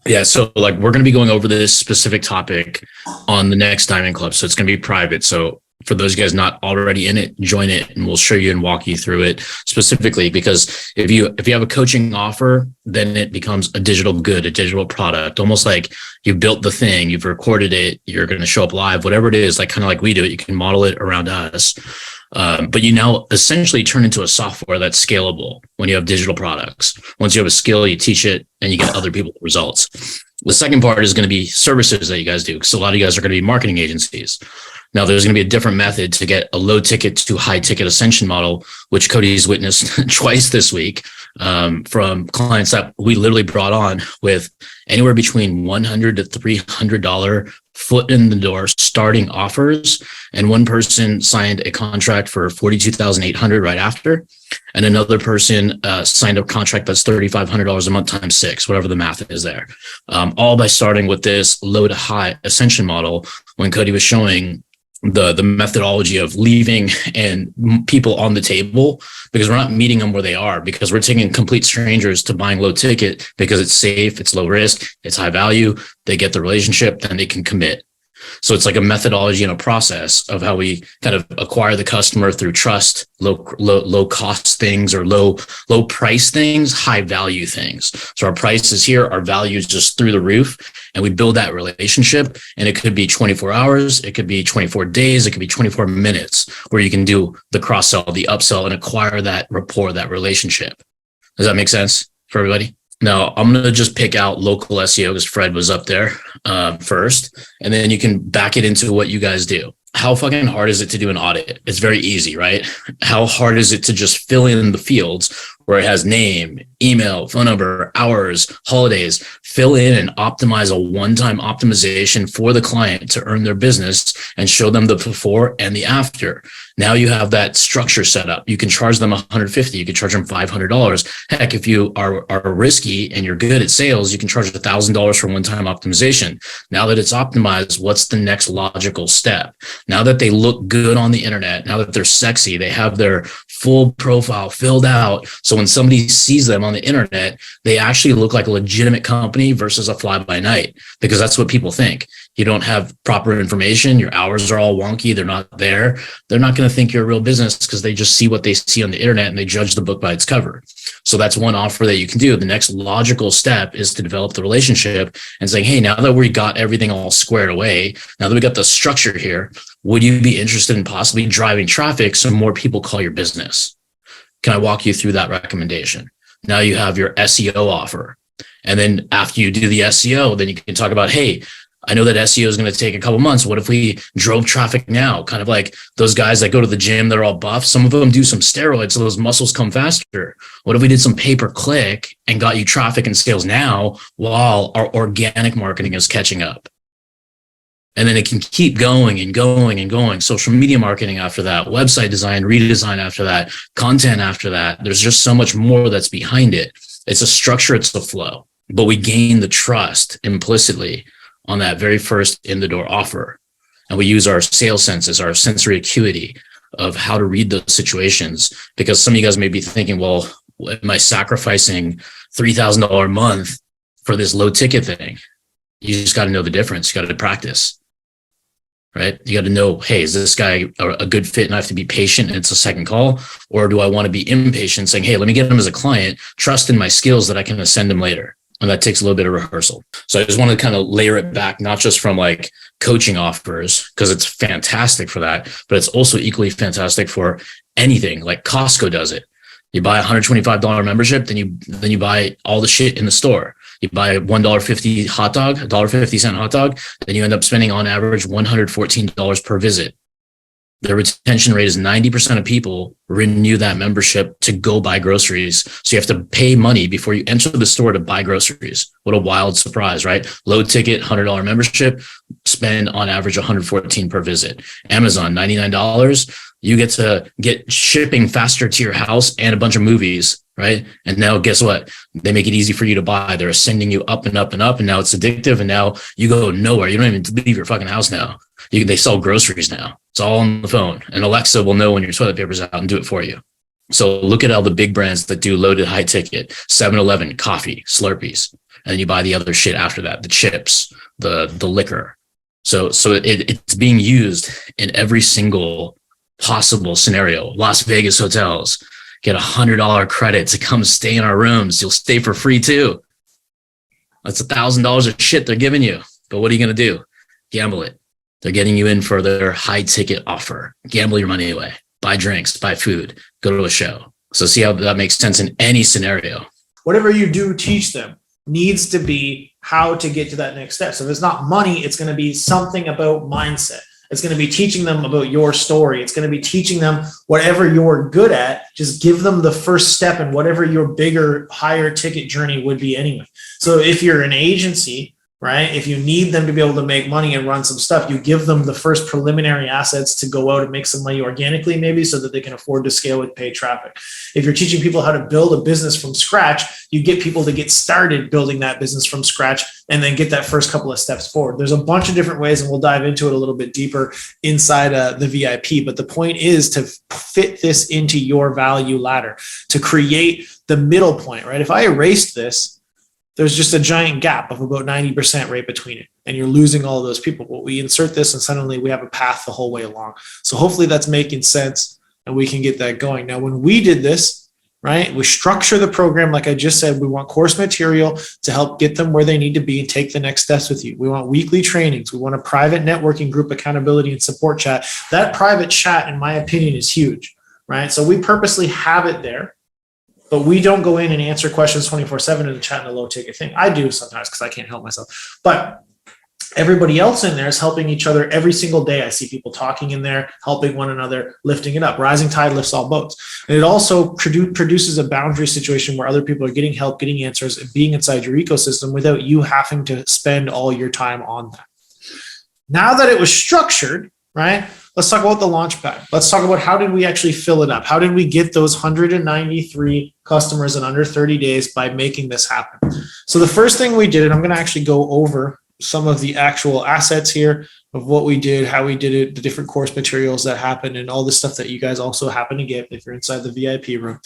Yeah, so like we're going to be going over this specific topic on the next Diamond Club. So it's going to be private. So for those guys not already in it, join it and we'll show you and walk you through it specifically, because if you have a coaching offer, then it becomes a digital good, a digital product, almost like you built the thing, you've recorded it, you're going to show up live, whatever it is, like kind of like we do it, you can model it around us. But you now essentially turn into a software that's scalable when you have digital products. Once you have a skill, you teach it and you get other people results. The second part is going to be services that you guys do, because a lot of you guys are going to be marketing agencies. Now, there's going to be a different method to get a low ticket to high ticket ascension model, which Cody's witnessed twice this week from clients that we literally brought on with anywhere between $100 to $300 foot in the door starting offers. And one person signed a contract for $42,800 right after. And another person signed a contract that's $3,500 a month times 6, whatever the math is there. All by starting with this low to high ascension model when Cody was showing the methodology of leaving and people on the table, because we're not meeting them where they are, because we're taking complete strangers to buying low ticket because it's safe, it's low risk, it's high value. They get the relationship, then they can commit. So it's like a methodology and a process of how we kind of acquire the customer through trust, low cost things or low price things, high value things. So our price is here, our value is just through the roof, and we build that relationship. And it could be 24 hours, it could be 24 days, it could be 24 minutes where you can do the cross sell, the upsell, and acquire that rapport, that relationship. Does that make sense for everybody? Now, I'm going to just pick out local SEO because Fred was up there first, and then you can back it into what you guys do. How fucking hard is it to do an audit? It's very easy, right? How hard is it to just fill in the fields where it has name, email, phone number, hours, holidays, fill in and optimize a one-time optimization for the client to earn their business and show them the before and the after. Now you have that structure set up. You can charge them $150. You can charge them $500. Heck, if you are risky and you're good at sales, you can charge $1,000 for one-time optimization. Now that it's optimized, what's the next logical step? Now that they look good on the internet, now that they're sexy, they have their full profile filled out. So when somebody sees them on the internet, they actually look like a legitimate company versus a fly by night, because that's what people think. You don't have proper information. Your hours are all wonky. They're not there. They're not going to think you're a real business because they just see what they see on the internet and they judge the book by its cover. So that's one offer that you can do. The next logical step is to develop the relationship and saying, hey, now that we got everything all squared away, now that we got the structure here, would you be interested in possibly driving traffic so more people call your business? Can I walk you through that recommendation? Now you have your SEO offer. And then after you do the SEO, then you can talk about, hey, I know that SEO is going to take a couple months. What if we drove traffic now? Kind of like those guys that go to the gym, they're all buff. Some of them do some steroids so those muscles come faster. What if we did some pay-per-click and got you traffic and sales now while our organic marketing is catching up? And then it can keep going and going and going. Social media marketing after that, website design, redesign after that, content after that. There's just so much more that's behind it. It's a structure, it's a flow, but we gain the trust implicitly on that very first in the door offer. And we use our sales senses, our sensory acuity of how to read those situations, because some of you guys may be thinking, well, am I sacrificing $3,000 a month for this low ticket thing? You just got to know the difference. You got to practice, right? You got to know, hey, is this guy a good fit and I have to be patient and it's a second call? Or do I want to be impatient saying, hey, let me get him as a client, trust in my skills that I can ascend him later. And that takes a little bit of rehearsal. So I just want to kind of layer it back, not just from like coaching offers, because it's fantastic for that, but it's also equally fantastic for anything. Like Costco does it. You buy a $125 membership, then you buy all the shit in the store. You buy a $1.50 hot dog, $1.50 hot dog, then you end up spending on average $114 per visit. The retention rate is 90% of people renew that membership to go buy groceries. So you have to pay money before you enter the store to buy groceries. What a wild surprise, right? Low ticket, $100 membership, spend on average 114 per visit. Amazon, $99. You get to get shipping faster to your house and a bunch of movies, right? And now guess what? They make it easy for you to buy. They're sending you up and up and up. And now it's addictive. And now you go nowhere. You don't even leave your fucking house now. They sell groceries now. It's all on the phone. And Alexa will know when your toilet paper's out and do it for you. So look at all the big brands that do loaded high ticket, 7-Eleven, coffee, Slurpees. And then you buy the other shit after that, the chips, the liquor. So it's being used in every single possible scenario. Las Vegas hotels get $100 credit to come stay in our rooms. You'll stay for free too. That's $1,000 of shit they're giving you. But what are you going to do? Gamble it. They're getting you in for their high ticket offer. Gamble your money away. Buy drinks, buy food, go to a show. So see how that makes sense in any scenario. Whatever you do teach them needs to be how to get to that next step. So if it's not money, it's going to be something about mindset. It's going to be teaching them about your story. It's going to be teaching them whatever you're good at. Just give them the first step in whatever your bigger, higher ticket journey would be anyway. So if you're an agency, right, if you need them to be able to make money and run some stuff, you give them the first preliminary assets to go out and make some money organically, maybe, so that they can afford to scale with paid traffic. If you're teaching people how to build a business from scratch, you get people to get started building that business from scratch and then get that first couple of steps forward. There's a bunch of different ways, and we'll dive into it a little bit deeper inside the VIP. But the point is to fit this into your value ladder, to create the middle point, right? If I erased this, there's just a giant gap of about 90% right between it. And you're losing all of those people. But we insert this and suddenly we have a path the whole way along. So hopefully that's making sense and we can get that going. Now, when we did this, right, we structure the program. Like I just said, we want course material to help get them where they need to be and take the next steps with you. We want weekly trainings. We want a private networking group, accountability and support chat. That private chat, in my opinion, is huge, right? So we purposely have it there. But we don't go in and answer questions 24/7 in the chat in a low ticket thing. I do sometimes because I can't help myself. But everybody else in there is helping each other every single day. I see people talking in there, helping one another, lifting it up. Rising tide lifts all boats. And it also produces a boundary situation where other people are getting help, getting answers, and being inside your ecosystem without you having to spend all your time on that. Now that it was structured, right? Let's talk about the launch pad. Let's talk about how did we actually fill it up? How did we get those 193 customers in under 30 days by making this happen? So the first thing we did, and I'm going to actually go over some of the actual assets here of what we did, how we did it, the different course materials that happened, and all the stuff that you guys also happen to get if you're inside the VIP room.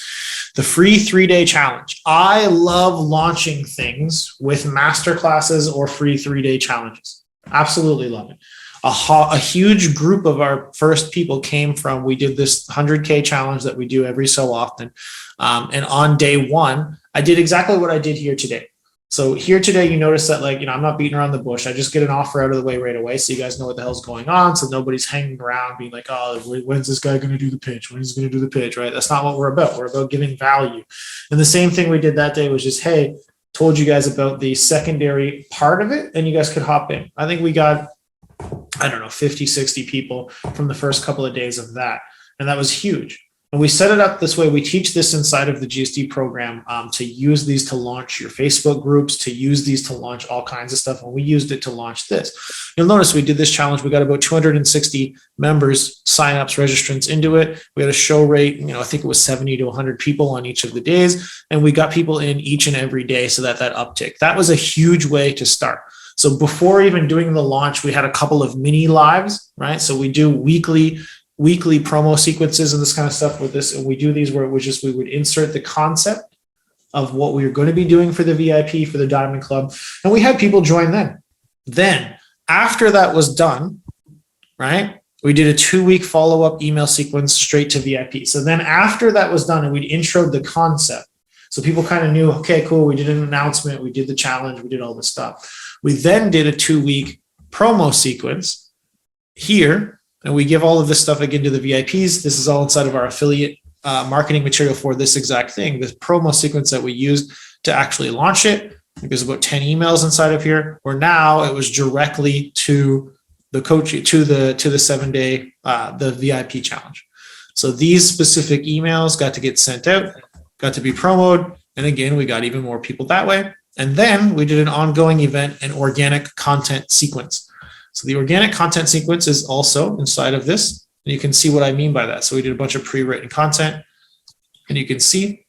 The free 3-day challenge. I love launching things with masterclasses or free 3-day challenges. Absolutely love it. A huge group of our first people came from, we did this 100K challenge that we do every so often. And on day one, I did exactly what I did here today. So here today, you notice that, like, I'm not beating around the bush. I just get an offer out of the way right away. So you guys know what the hell's going on. So nobody's hanging around being like, oh, when's this guy going to do the pitch? When is he going to do the pitch, right? That's not what we're about. We're about giving value. And the same thing we did that day was just, hey, told you guys about the secondary part of it and you guys could hop in. I think we got, 50, 60 people from the first couple of days of that. And that was huge. And we set it up this way. We teach this inside of the GSD program to use these to launch your Facebook groups, to use these to launch all kinds of stuff. And we used it to launch this. You'll notice we did this challenge. We got about 260 members, signups, registrants into it. We had a show rate, I think it was 70 to 100 people on each of the days. And we got people in each and every day so that uptick. That was a huge way to start. So before even doing the launch, we had a couple of mini lives, right? So we do weekly promo sequences and this kind of stuff with this. And we do these where we would insert the concept of what we were going to be doing for the VIP, for the Diamond Club. And we had people join then. Then after that was done, right, we did a 2-week follow-up email sequence straight to VIP. So then after that was done and we'd introed the concept. So people kind of knew, okay, cool, we did an announcement, we did the challenge, we did all this stuff. We then did a 2-week promo sequence here, and we give all of this stuff again to the VIPs. This is all inside of our affiliate marketing material for this exact thing, this promo sequence that we used to actually launch it. I think there's about 10 emails inside of here, where now it was directly to the coach to the 7-day the VIP challenge. So these specific emails got to get sent out, got to be promoted, and again, we got even more people that way. And then we did an ongoing event and organic content sequence. So the organic content sequence is also inside of this. And you can see what I mean by that. So we did a bunch of pre-written content, and you can see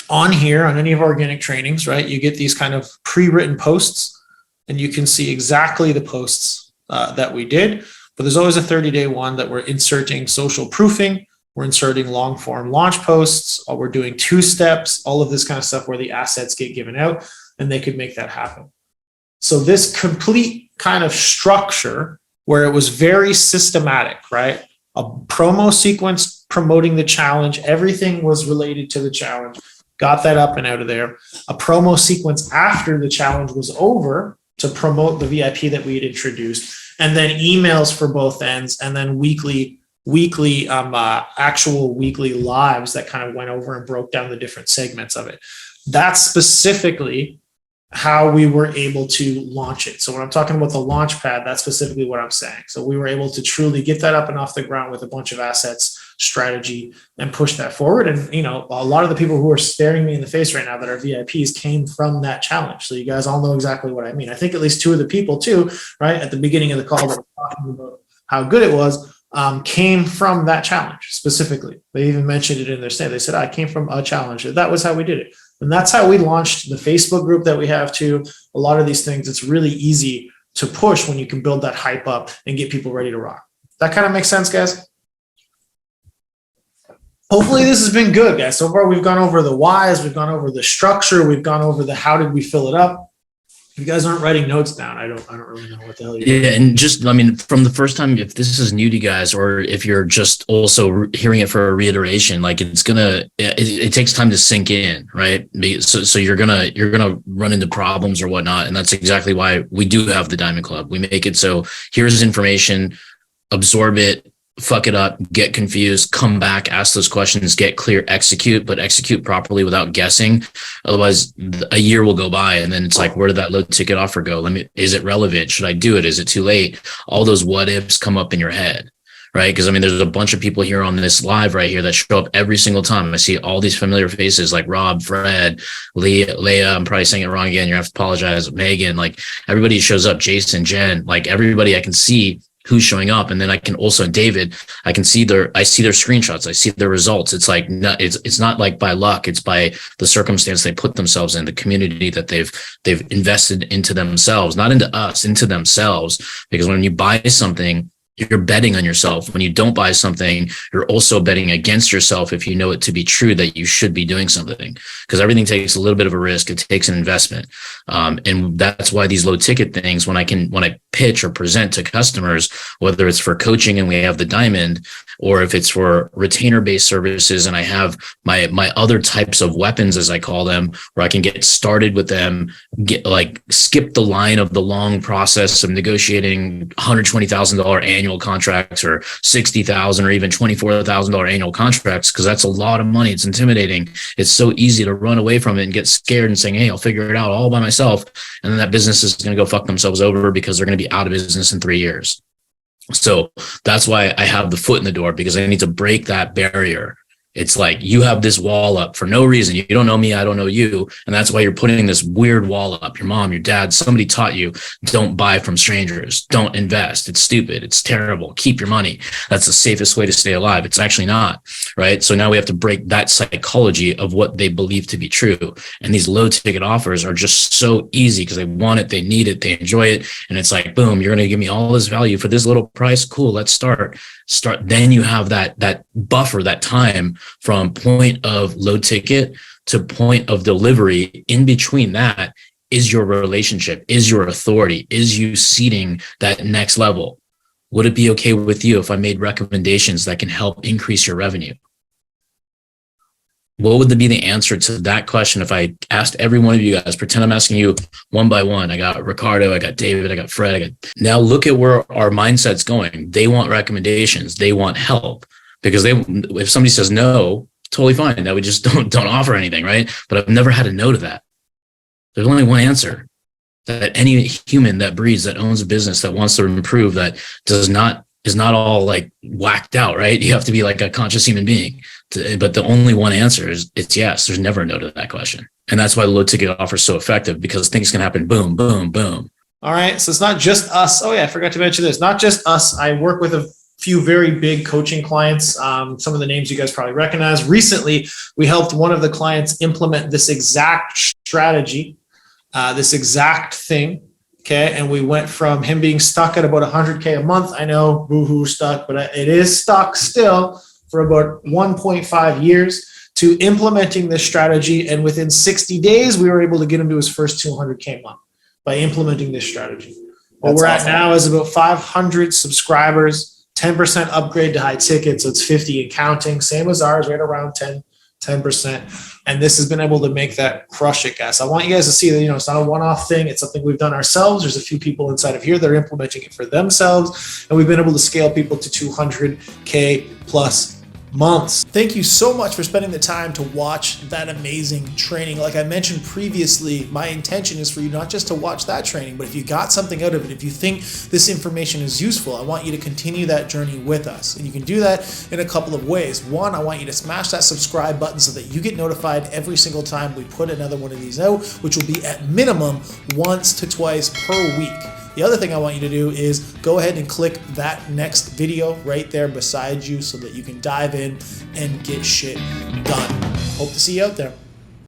on here on any of our organic trainings, right, you get these kind of pre-written posts, and you can see exactly the posts that we did. But there's always a 30-day one that we're inserting social proofing. We're inserting long form launch posts, or we're doing 2 steps, all of this kind of stuff where the assets get given out, and they could make that happen. So this complete kind of structure where it was very systematic, right? A promo sequence promoting the challenge, everything was related to the challenge, got that up and out of there. A promo sequence after the challenge was over to promote the VIP that we had introduced, and then emails for both ends, and then actual weekly lives that kind of went over and broke down the different segments of it. That's specifically how we were able to launch it. So when I'm talking about the launch pad, that's specifically what I'm saying. So we were able to truly get that up and off the ground with a bunch of assets, strategy, and push that forward. And, you know, a lot of the people who are staring me in the face right now that are VIPs came from that challenge. So you guys all know exactly what I mean. I think at least 2 of the people too, right, at the beginning of the call that were talking about how good it was, came from that challenge specifically. They even mentioned it in their statement. They said, I came from a challenge. That was how we did it. And that's how we launched the Facebook group that we have too. A lot of these things, it's really easy to push when you can build that hype up and get people ready to rock. That kind of makes sense, guys? Hopefully this has been good, guys. So far, we've gone over the whys, we've gone over the structure, we've gone over the how did we fill it up. If you guys aren't writing notes down, I don't really know what the hell you're doing. Yeah, and just, I mean, from the first time, if this is new to you guys, or if you're just also hearing it for a reiteration, like it takes time to sink in, right? So you're gonna run into problems or whatnot, and that's exactly why we do have the Diamond Club. We make it so here's information, absorb it, fuck it up, get confused, come back, ask those questions, get clear, execute, but execute properly without guessing. Otherwise, a year will go by, and then it's like, where did that low ticket offer go? Is it relevant? Should I do it? Is it too late? All those what ifs come up in your head, right? Because I mean, there's a bunch of people here on this live right here that show up every single time. I see all these familiar faces like Rob, Fred, Leah. I'm probably saying it wrong again. You have to apologize. Megan, like everybody shows up. Jason, Jen, like everybody I can see who's showing up. And then I can also, David, I see their screenshots. I see their results. It's like, it's not like by luck. It's by the circumstance they put themselves in, the community that they've invested into themselves, not into us, into themselves. Because when you buy something, you're betting on yourself. When you don't buy something, you're also betting against yourself if you know it to be true that you should be doing something, because everything takes a little bit of a risk. It takes an investment. And that's why these low ticket things, when I pitch or present to customers, whether it's for coaching and we have the diamond, or if it's for retainer based services and I have my other types of weapons, as I call them, where I can get started with them, skip the line of the long process of negotiating $120,000 annual contracts or $60,000 or even $24,000 annual contracts, because that's a lot of money. It's intimidating. It's so easy to run away from it and get scared and saying, hey, I'll figure it out all by myself. And then that business is going to go fuck themselves over because they're going to be out of business in 3 years. So that's why I have the foot in the door, because I need to break that barrier. It's like you have this wall up for no reason. You don't know me. I don't know you. And that's why you're putting this weird wall up. Your mom, your dad, somebody taught you, don't buy from strangers. Don't invest. It's stupid. It's terrible. Keep your money. That's the safest way to stay alive. It's actually not, right? So now we have to break that psychology of what they believe to be true. And these low ticket offers are just so easy because they want it. They need it. They enjoy it. And it's like, boom, you're going to give me all this value for this little price. Cool. Let's start. Then you have that buffer, that time from point of low ticket to point of delivery. In between that is your relationship, is your authority, is you seeding that next level. Would it be okay with you if I made recommendations that can help increase your revenue? What would be the answer to that question if I asked every one of you guys? Pretend I'm asking you one by one. I got Ricardo, I got David, I got Fred. Now look at where our mindset's going. They want recommendations. They want help, because if somebody says no, totally fine. That we just don't offer anything, right? But I've never had a no to that. There's only one answer. that any human that breathes, that owns a business, that wants to improve, that is not all like whacked out, right? You have to be like a conscious human being. But the only one answer is it's yes. There's never a no to that question. And that's why the low ticket offer is so effective, because things can happen. Boom, boom, boom. All right. So it's not just us. Oh yeah, I forgot to mention this. Not just us. I work with a few very big coaching clients. Some of the names you guys probably recognize. Recently, we helped one of the clients implement this exact strategy, this exact thing. Okay. And we went from him being stuck at about 100K a month. I know, boohoo, stuck, but it is stuck still for about 1.5 years, to implementing this strategy. And within 60 days, we were able to get him to his first 200K a month by implementing this strategy. What we're at now is about 500 subscribers, 10% upgrade to high ticket. So it's 50 and counting, same as ours, right around 10%. And this has been able to make that crush it, guys. I want you guys to see that, it's not a one-off thing. It's something we've done ourselves. There's a few people inside of here that are implementing it for themselves. And we've been able to scale people to 200K plus months. Thank you so much for spending the time to watch that amazing training. Like I mentioned previously, my intention is for you not just to watch that training, but if you got something out of it, if you think this information is useful, I want you to continue that journey with us. And you can do that in a couple of ways. One, I want you to smash that subscribe button so that you get notified every single time we put another one of these out, which will be at minimum once to twice per week. The other thing I want you to do is go ahead and click that next video right there beside you so that you can dive in and get shit done. Hope to see you out there.